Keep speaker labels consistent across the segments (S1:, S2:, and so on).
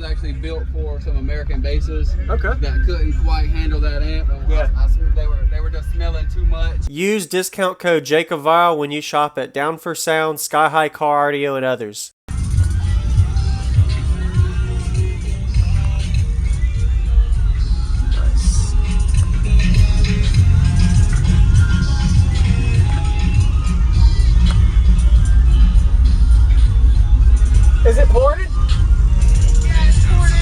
S1: was actually built for some American basses.
S2: Okay.
S1: That couldn't quite handle that amp.
S2: Yeah.
S1: They were just smelling too much.
S2: Use discount code JACOBVILE when you shop at Down for Sound, Sky High Car Audio, and others. Nice. Is it ported?
S3: Yeah, it's ported.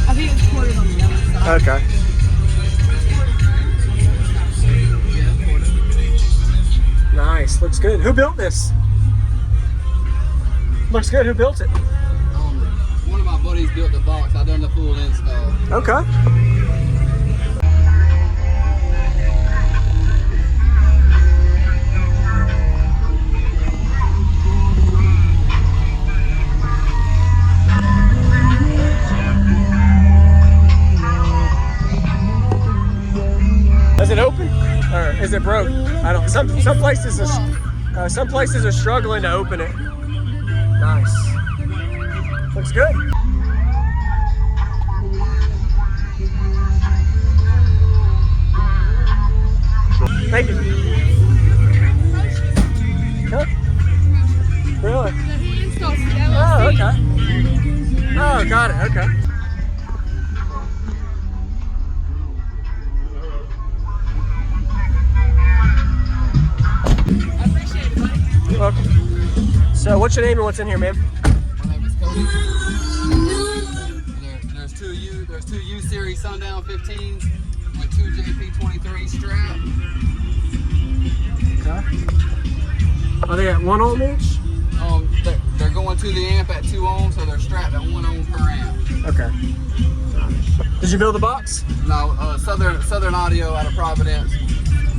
S3: I think it's ported on the other side.
S2: Okay. Nice. Looks good. Who built this? Looks good. Who built it?
S1: One of my buddies built the box. I done the full install.
S2: Okay. Is it open or is it broke? I don't. Some places are struggling to open it. Nice. Looks good. Thank you. Huh? Really?
S3: He installs the
S2: Oh,
S3: LLC.
S2: okay. Oh, got it. Okay.
S3: I appreciate it, buddy.
S2: You're welcome. So, what's your name and what's in here, man?
S1: My name is Cody. There's two U series Sundown 15s with two JP23 strap.
S2: Okay. Are they at 1 ohm each?
S1: They're going to the amp at 2 ohms, so they're strapped at 1 ohm per amp.
S2: Okay. Did you build the box?
S1: No, Southern Audio out of Providence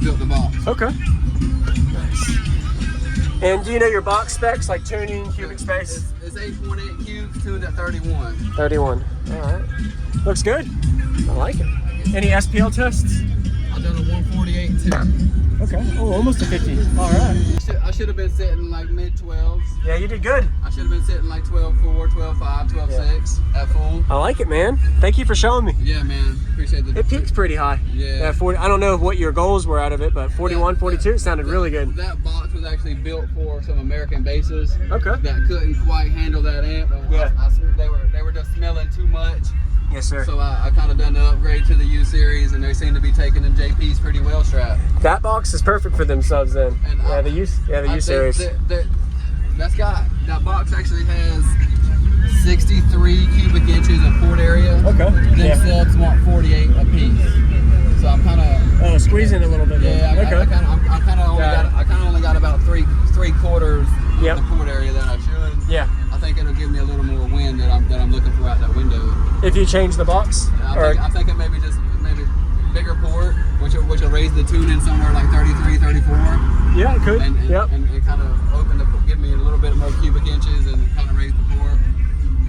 S1: built the box.
S2: Okay. Nice. And do you know your box specs, like tuning, cubic space?
S1: It's 8.8 cubes, tuned at 31.
S2: 31. All right. Looks good. I like it. Any SPL tests?
S1: I've done a 148 too.
S2: Okay. Oh, almost a 50. All right.
S1: I should have been sitting like mid 12s.
S2: Yeah, you did good.
S1: I should have been sitting like 12.4, 12.5, 12.6 at full.
S2: I like it, man. Thank you for showing me.
S1: Yeah, man. Appreciate the.
S2: It peaks pretty high.
S1: Yeah.
S2: 40. I don't know what your goals were out of it, but 41, 42, it sounded really good.
S1: That box was actually built for some American basses.
S2: Okay.
S1: That couldn't quite handle that amp.
S2: Yeah.
S1: They were just smelling too much.
S2: Yes, sir.
S1: So I kind of done the upgrade to the U series, and they seem to be taking them JPs pretty well strapped.
S2: That box is perfect for them subs then.
S1: And
S2: the U series.
S1: That box actually has 63 cubic inches of port area.
S2: Okay.
S1: Them subs want 48 a piece. So I'm kind of
S2: squeezing a little bit.
S1: yeah. I kind of only got about three quarters
S2: Yep.
S1: of the port area that I should.
S2: Yeah.
S1: I think it'll give me a little more wind that I'm looking for out that window.
S2: If you change the box,
S1: I'm thinking maybe bigger port, which will raise the tune in somewhere like 33, 34.
S2: yeah, it could.
S1: And kind of give me a little bit more cubic inches and kind of raise the port.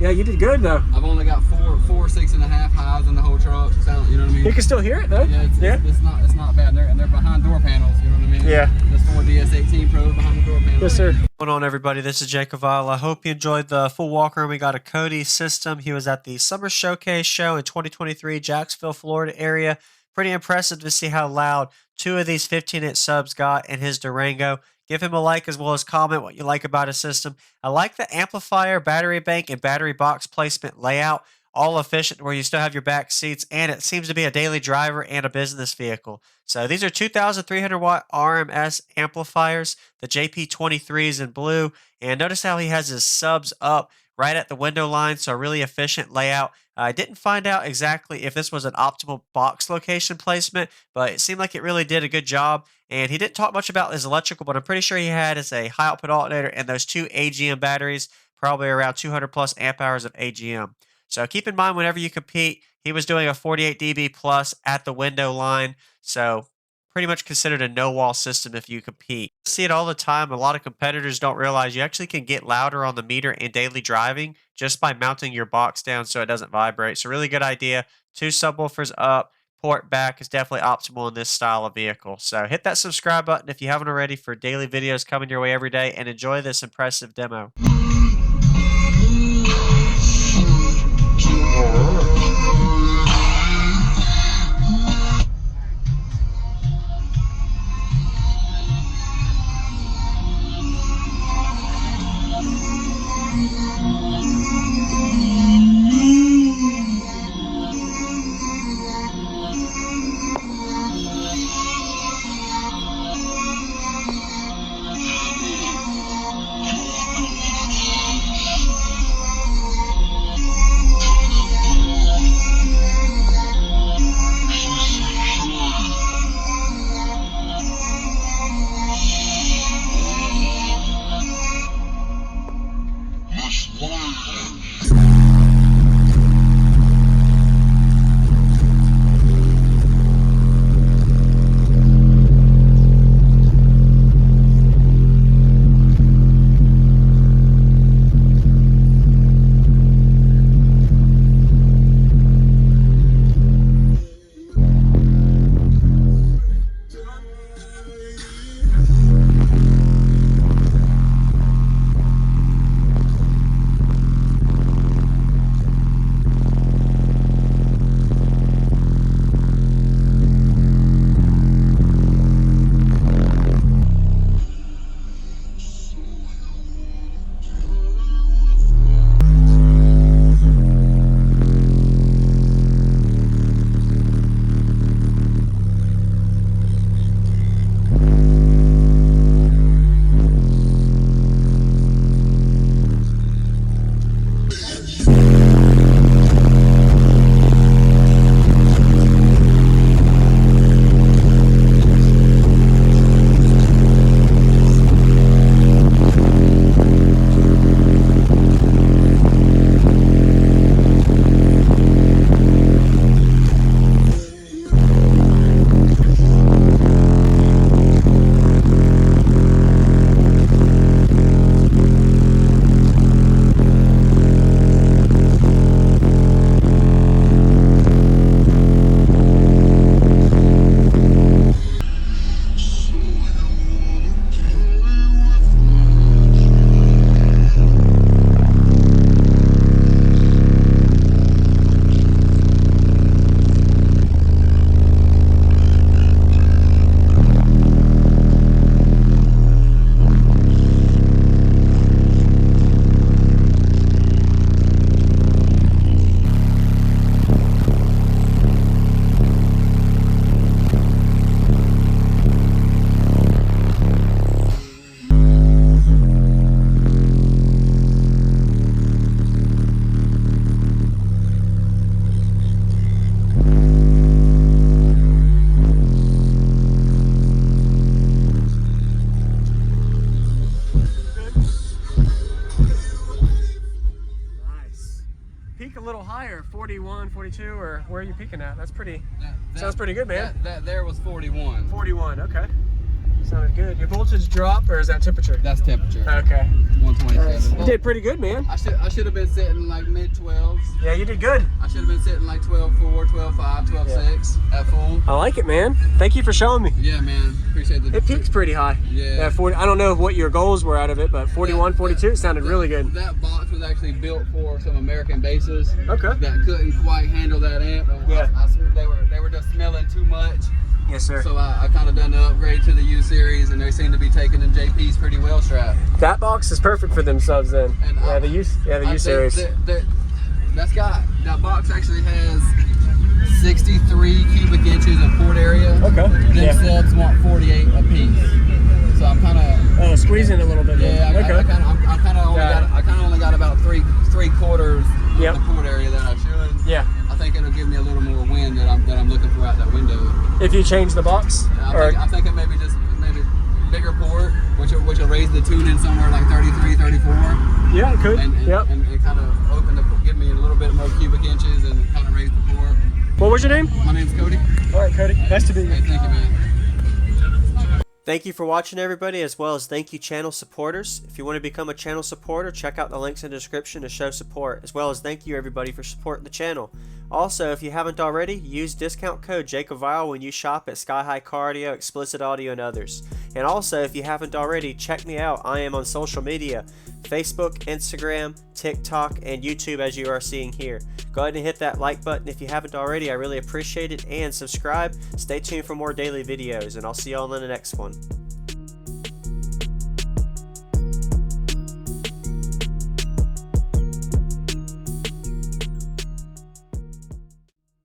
S2: Yeah, you did good though.
S1: I've only got four 6.5 highs in the whole truck. Sound, you know what I mean?
S2: You can still hear it though.
S1: Yeah, it's not bad. And they're behind door panels. You know what I mean?
S2: Yeah.
S1: This Ford DS18 Pro behind the door panels.
S2: Yes, sir. What's going on, everybody? This is Jacob Vile. I hope you enjoyed the full walkthrough. We got a Cody system. He was at the Summer Showcase show in 2023, Jacksonville, Florida area. Pretty impressive to see how loud 2 of these 15-inch subs got in his Durango. Give him a like as well as comment what you like about his system. I like the amplifier, battery bank, and battery box placement layout. All efficient where you still have your back seats, and it seems to be a daily driver and a business vehicle. So these are 2,300 watt RMS amplifiers, the JP23s in blue. And notice how he has his subs up right at the window line, so a really efficient layout. I didn't find out exactly if this was an optimal box location placement, but it seemed like it really did a good job. And he didn't talk much about his electrical, but I'm pretty sure he had as a high output alternator and those 2 AGM batteries, probably around 200 plus amp hours of AGM. So keep in mind whenever you compete, he was doing a 48 dB plus at the window line. So pretty much considered a no-wall system if you compete. I see it all the time. A lot of competitors don't realize you actually can get louder on the meter in daily driving just by mounting your box down so it doesn't vibrate. So really good idea. 2 subwoofers up, port back is definitely optimal in this style of vehicle. So hit that subscribe button if you haven't already for daily videos coming your way every day, and enjoy this impressive demo.
S4: peak a little higher, 41, 42, or where are you peaking at? That's pretty,
S1: That-
S4: sounds pretty good, man.
S1: That there was 41.
S4: 41, okay. Sounded good. Your voltage drop, or is that temperature?
S1: That's temperature.
S4: Okay.
S1: 127.
S4: You did pretty good, man.
S1: I should have been sitting like mid 12s.
S4: Yeah, you did good.
S1: I should have been sitting like 12.4, 12.5, 12.6 at full.
S4: I like it, man. Thank you for showing me.
S1: Yeah, man. Appreciate the.
S4: It peaks pretty high.
S1: Yeah.
S4: 40. I don't know what your goals were out of it, but 41, 42 sounded really good.
S1: That box was actually built for some American bases
S4: Okay.
S1: that couldn't quite handle that amp.
S4: Yeah.
S1: They were just smelling too much.
S4: Yes, sir.
S1: So I kind of done the upgrade to the U series, and they seem to be taking them JPs pretty well strapped.
S4: That box is perfect for them subs then.
S1: And
S4: yeah, the U series.
S1: That box actually has 63 cubic inches of port area.
S4: Okay.
S1: Them
S4: Yeah.
S1: subs want 48 a piece. So I'm kind of
S4: Oh, squeezing a little bit.
S1: yeah.
S4: Then. Okay.
S1: I kind of only got about three quarters of
S4: Yep.
S1: the port area that I should.
S4: Yeah.
S1: I think it'll give me a little more wind that I'm looking for out that window.
S4: If you change the box,
S1: I'm thinking maybe bigger port, which will raise the tune in somewhere like 33, 34.
S4: yeah, it could.
S1: And
S4: Yep.
S1: it kind of give me a little bit more cubic inches and kind of raise the port.
S4: What was your name?
S1: My name's Cody.
S4: All right, Cody. Nice to meet you.
S1: Hey, thank you, man.
S2: Thank you for watching, everybody, as well as thank you channel supporters. If you want to become a channel supporter, check out the links in the description to show support, as well as thank you everybody for supporting the channel. Also, if you haven't already, use discount code JACOVILE when you shop at Sky High Cardio, Explicit Audio, and others. And also, if you haven't already, check me out. I am on social media, Facebook, Instagram, TikTok, and YouTube, as you are seeing here. Go ahead and hit that like button if you haven't already. I really appreciate it. And subscribe. Stay tuned for more daily videos, and I'll see you all in the next one.